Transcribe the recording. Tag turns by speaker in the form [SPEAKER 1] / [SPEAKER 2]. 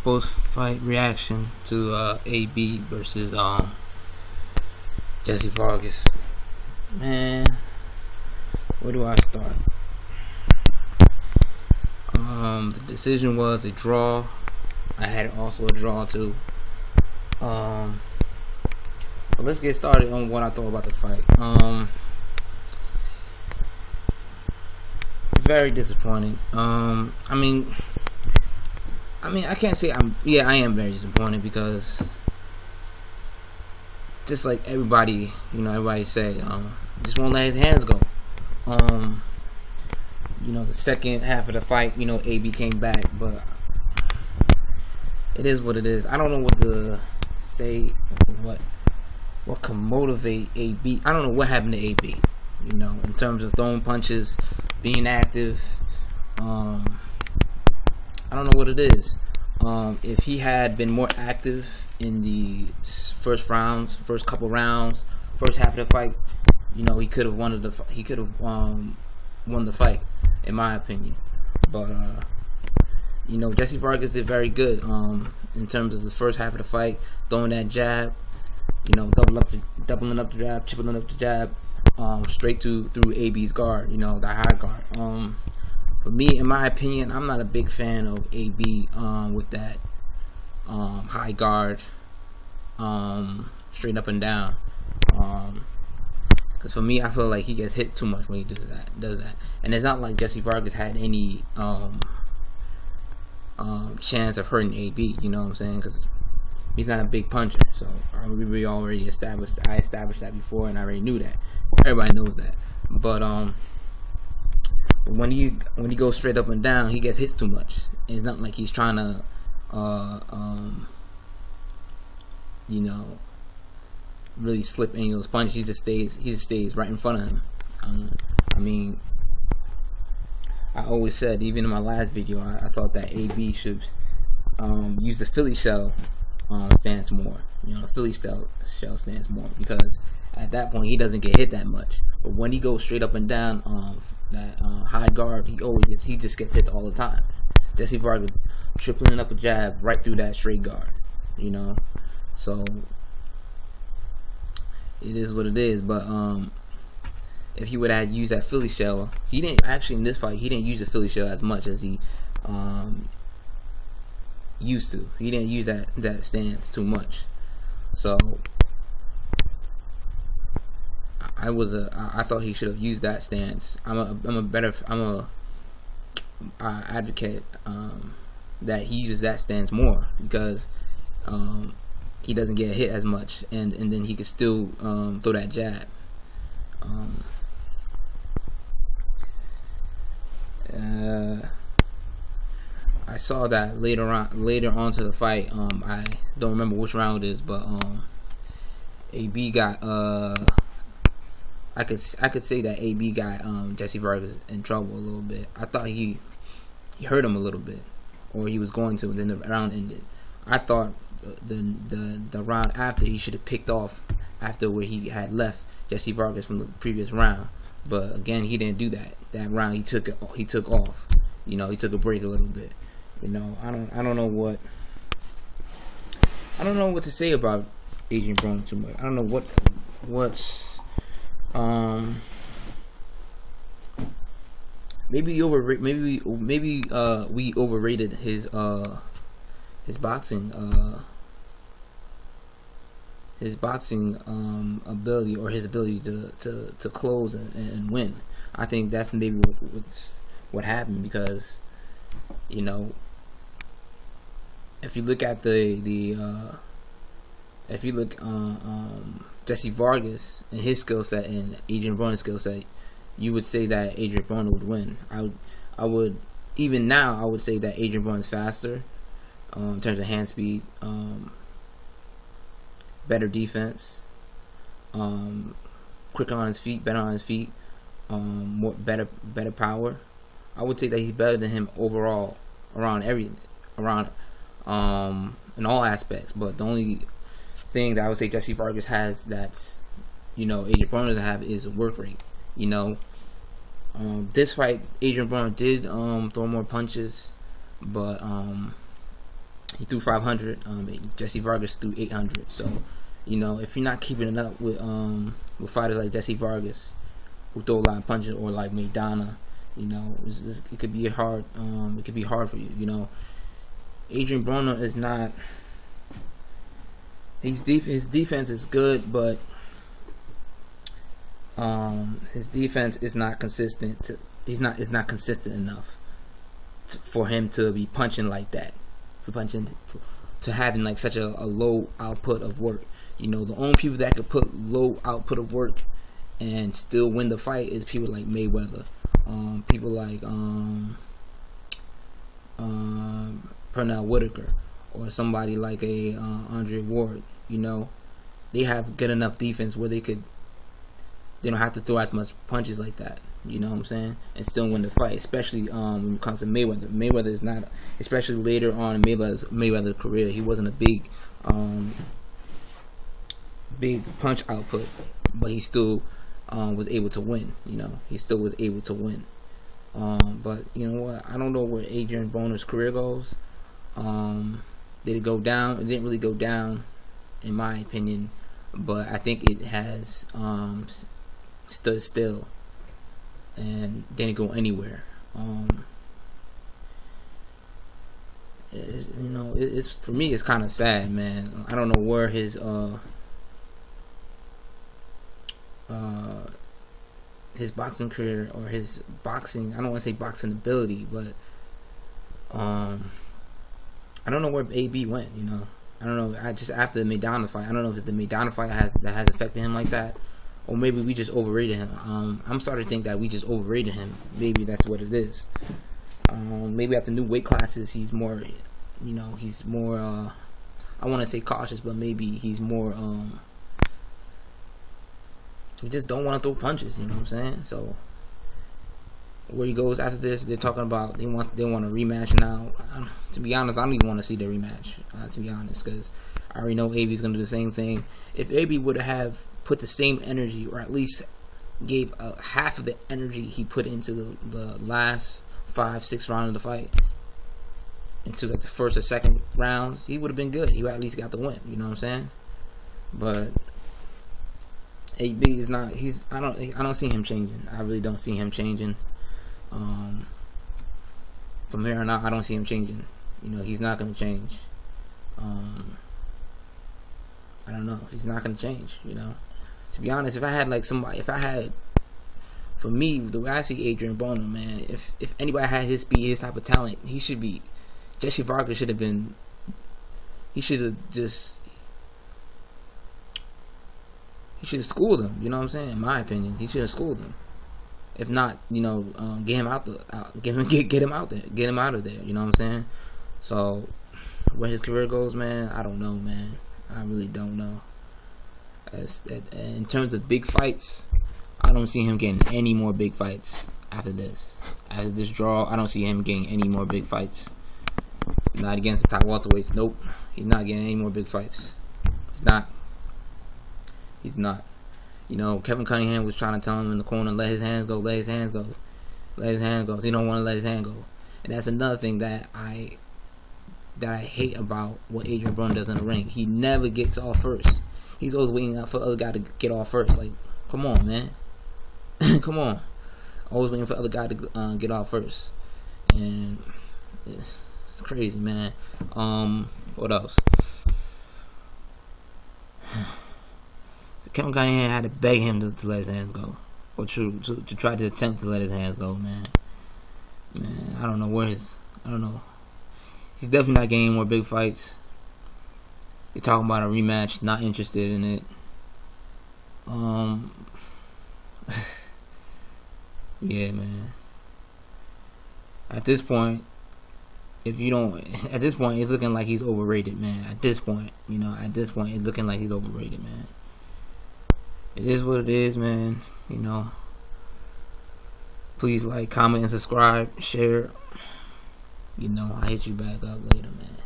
[SPEAKER 1] post-fight reaction to AB versus Jesse Vargas. Man, where do I start? The decision was a draw. I had also a draw too. But let's get started on what I thought about the fight. Very disappointing. I can't say I am very disappointed because just like everybody say, just won't let his hands go. The second half of the fight, AB came back, but it is what it is. I don't know what to say, what can motivate AB. I don't know what happened to AB, in terms of throwing punches, being active. I don't know what it is. If he had been more active in the first couple rounds, first half of the fight, he could have won the fight, in my opinion. But Jesse Vargas did very good in terms of the first half of the fight, throwing that jab, doubling up the jab, tripling up the jab, straight through AB's guard, the high guard. For me, in my opinion, I'm not a big fan of AB with that high guard, straight up and down. Because for me, I feel like he gets hit too much when he does that. And it's not like Jesse Vargas had any chance of hurting AB. You know what I'm saying? Because he's not a big puncher. So we already established. I established that before, and I already knew that. Everybody knows that. But when he goes straight up and down, he gets hit too much. And it's not like he's trying to really slip any of those punches. He just stays right in front of him. I always said, even in my last video, I thought that AB should use the Philly shell stance more. The Philly shell stance more, because at that point he doesn't get hit that much. But when he goes straight up and down, that high guard, he just gets hit all the time. Jesse Vargas tripling up a jab right through that straight guard. So it is what it is. But if he would have used that Philly shell, he didn't actually in this fight. He didn't use the Philly shell as much as he used to. He didn't use that stance too much. So I thought he should have used that stance. I advocate that he uses that stance more, because he doesn't get hit as much, and then he can still throw that jab. I saw that later on to the fight. I don't remember which round it is, but AB got I could say that AB got Jesse Vargas in trouble a little bit. I thought he hurt him a little bit, or he was going to, and then the round ended. I thought the round after, he should have picked off after where he had left Jesse Vargas from the previous round. But again, he didn't do that. That round he took off. He took a break a little bit. I don't know what to say about Adrien Broner too much. I don't know what's maybe we overrated his boxing ability, or his ability to close and win. I think that's maybe what happened, because if you look at Jesse Vargas and his skill set and Adrien Broner's skill set, you would say that Adrien Broner would win. I would even now I would say that Adrien Broner is faster in terms of hand speed, better defense, quicker on his feet, better on his feet, better power. I would say that he's better than him overall in all aspects. But the only thing that I would say Jesse Vargas has that's Adrien Broner doesn't have is work rate. This fight, Adrien Broner did throw more punches, but He threw 500. Jesse Vargas threw 800. So, you know, if you're not keeping it up with fighters like Jesse Vargas, who throw a lot of punches, or like Maidana, you know, it could be hard. It could be hard for you. You know, Adrien Broner is not. His defense is good, but his defense is not consistent. Is not consistent enough for him to be punching like that. To having like such a low output of work. You know, the only people that could put low output of work and still win the fight is people like Mayweather, people like Pernell Whitaker, or somebody like a Andre Ward. You know, they have good enough defense where they don't have to throw as much punches like that. You know what I'm saying? And still win the fight, especially when it comes to Mayweather. Mayweather is not, especially later on in Mayweather's career, he wasn't a big punch output, but he still was able to win. You know, he still was able to win. But you know what? I don't know where Adrien Broner's career goes. Did it go down? It didn't really go down, in my opinion, but I think it has stood still and didn't go anywhere. You know, it's for me, it's kind of sad, man. I don't know where his boxing career, or his boxing, I don't want to say boxing ability, but I don't know where AB went. You know, I don't know. Just after the Maidana fight, I don't know if it's the Maidana fight that has affected him like that, or maybe we just overrated him. I'm starting to think that we just overrated him. Maybe that's what it is. Maybe after new weight classes, he's more, you know, he's more, I want to say cautious, but maybe he's more, he just don't want to throw punches, you know what I'm saying? So, where he goes after this, they're talking about, they want a rematch now. To be honest, I don't even want to see the rematch, to be honest, because I already know AB's going to do the same thing. If AB would have put the same energy, or at least gave half of the energy he put into the last 5-6 rounds of the fight, into like the first or second rounds, he would have been good. He would at least got the win. You know what I'm saying? But AB is not. I don't see him changing. I really don't see him changing. From here on out, I don't see him changing. You know, he's not going to change. I don't know. He's not going to change. You know, to be honest, for me, the way I see Adrien Broner, man, if anybody had his speed, his type of talent, he should be. Jesse Vargas should have been. He should have schooled him. You know what I'm saying? In my opinion, he should have schooled him. If not, you know, get him out there, get him out of there. You know what I'm saying? So, where his career goes, man, I don't know, man. I really don't know. In terms of big fights, I don't see him getting any more big fights after this. After this draw, I don't see him getting any more big fights. Not against the top welterweights. Nope. He's not getting any more big fights. He's not. You know, Kevin Cunningham was trying to tell him in the corner, let his hands go. He don't want to let his hand go. And that's another thing that I hate about what Adrien Broner does in the ring. He never gets off first. He's always waiting for the other guy to get off first. Like, come on, man. Come on. Always waiting for the other guy to get off first. And it's crazy, man. What else? Kevin Cunningham had to beg him to let his hands go, or to try to attempt to let his hands go, man. I don't know. He's definitely not getting more big fights. You're talking about a rematch, not interested in it. Yeah, man. At this point, it's looking like he's overrated, man. At this point, it's looking like he's overrated, man. It is what it is, man. You know, please like, comment, and subscribe, share. You know, I'll hit you back up later, man.